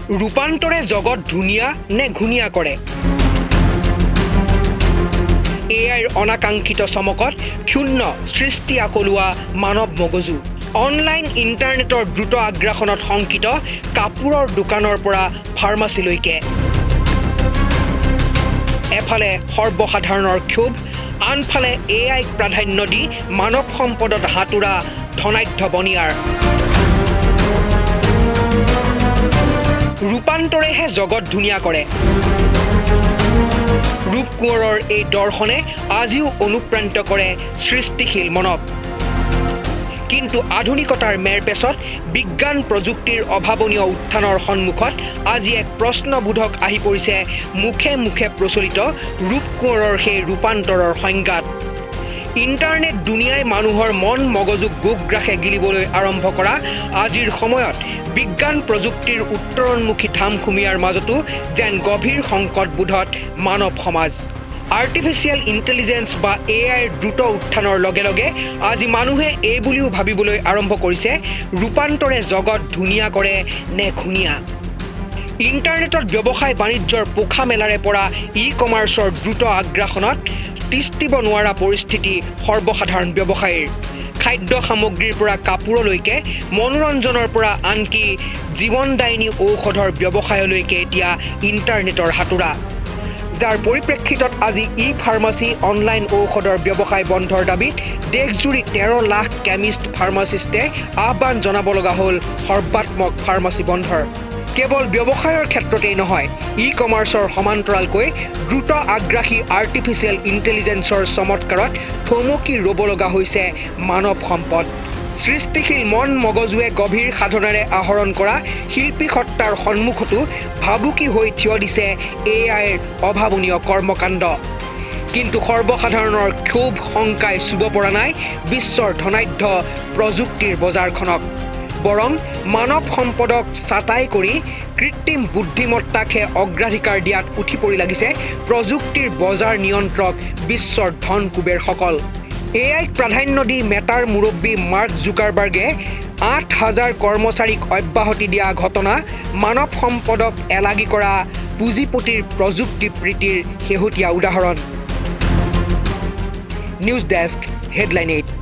ৰূপান্তৰে জগত ধুনীয়া নে ঘূণীয়া কৰে? এআইৰ অনাকাংক্ষিত চমকত ক্ষুণ্ণ সৃষ্টি আকলোৱা মানৱ মগজু। অনলাইন ইণ্টাৰনেটৰ দ্ৰুত আগ্ৰাসনত শংকিত কাপোৰৰ দোকানৰ পৰা ফাৰ্মাচীলৈকে। এফালে সৰ্বসাধাৰণৰ ক্ষোভ, আনফালে এআইক প্ৰাধান্য দি মানৱ সম্পদত হাতোৰা ধনাঢ্য বনিয়াৰ। ৰূপান্তৰেহে জগত ধুনীয়া কৰে। ৰূপ কোঁৱৰৰ এই দৰ্শনে আজিও অনুপ্ৰাণিত কৰে সৃষ্টিশীল মনক। কিন্তু আধুনিকতাৰ মেৰপেচত বিজ্ঞান প্ৰযুক্তিৰ অভাৱনীয় উত্থানৰ সন্মুখত আজি এক প্ৰশ্নবোধক আহি পৰিছে মুখে মুখে প্ৰচলিত ৰূপ কোঁৱৰৰ সেই ৰূপান্তৰৰ সংজ্ঞাত। ইণ্টাৰনেট দুনিয়াই মানুহৰ মন মগজুক গোগ্ৰাসে গিলিবলৈ আৰম্ভ কৰা আজিৰ সময়ত বিজ্ঞান প্ৰযুক্তিৰ উত্তৰণমুখী ধামখুমীয়াৰ মাজতো যেন গভীৰ সংকটবোধত মানৱ সমাজ। আৰ্টিফিচিয়েল ইণ্টেলিজেন্স বা এআইৰ দ্ৰুত উত্থানৰ লগে লগে আজি মানুহে এই বুলিও ভাবিবলৈ আৰম্ভ কৰিছে, ৰূপান্তৰে জগত ধুনীয়া কৰে নে ঘূণীয়া? ইণ্টাৰনেটত ব্যৱসায় বাণিজ্যৰ পোখা মেলাৰে পৰা ই-কমাৰ্চৰ দ্ৰুত আগ্ৰাসনত তিষ্ঠিব নোৱাৰা পৰিস্থিতি সৰ্বসাধাৰণ ব্যৱসায়ীৰ। খাদ্য সামগ্ৰীৰ পৰা কাপোৰলৈকে, মনোৰঞ্জনৰ পৰা আনকি জীৱনদায়িনী ঔষধৰ ব্যৱসায়লৈকে এতিয়া ইণ্টাৰনেটৰ হাতোৰা। যাৰ পৰিপ্ৰেক্ষিতত আজি ই-ফাৰ্মাচী, অনলাইন ঔষধৰ ব্যৱসায় বন্ধৰ দাবীত দেশজুৰি 13 লাখ কেমিষ্ট ফাৰ্মাচিষ্টে আহ্বান জনাব লগা হ'ল সৰ্বাত্মক ফাৰ্মাচী বন্ধৰ। কেৱল ব্যৱসায়ৰ ক্ষেত্ৰতেই নহয়, ই-কমাৰ্চৰ সমান্তৰালকৈ দ্ৰুত আগ্ৰাসী আৰ্টিফিচিয়েল ইণ্টেলিজেন্সৰ চমৎকাৰত থমকি ৰ'ব লগা হৈছে মানৱ সম্পদ। সৃষ্টিশীল মন মগজুৱে গভীৰ সাধনাৰে আহৰণ কৰা শিল্পী সত্তাৰ সন্মুখতো ভাবুকি হৈ থিয় দিছে এআইৰ অভাৱনীয় কৰ্মকাণ্ড। কিন্তু সৰ্বসাধাৰণৰ ক্ষোভ শংকাই চুব পৰা নাই বিশ্বৰ ধনাঢ্য প্ৰযুক্তিৰ বজাৰখনক। বৰং মানৱ সম্পদক ছাঁটাই কৰি কৃত্ৰিম বুদ্ধিমত্তাকহে অগ্ৰাধিকাৰ দিয়াত উঠি পৰি লাগিছে প্ৰযুক্তিৰ বজাৰ নিয়ন্ত্ৰক বিশ্বৰ ধন কুবেৰসকল। এআইক প্ৰাধান্য দি মেটাৰ মুৰব্বী মাৰ্ক জুকাৰবাৰ্গে 8,000 কৰ্মচাৰীক অব্যাহতি দিয়া ঘটনা মানৱ সম্পদক এলাগী কৰা পুঁজিপতিৰ প্ৰযুক্তি প্ৰীতিৰ শেহতীয়া উদাহৰণ। News desk, headline 8।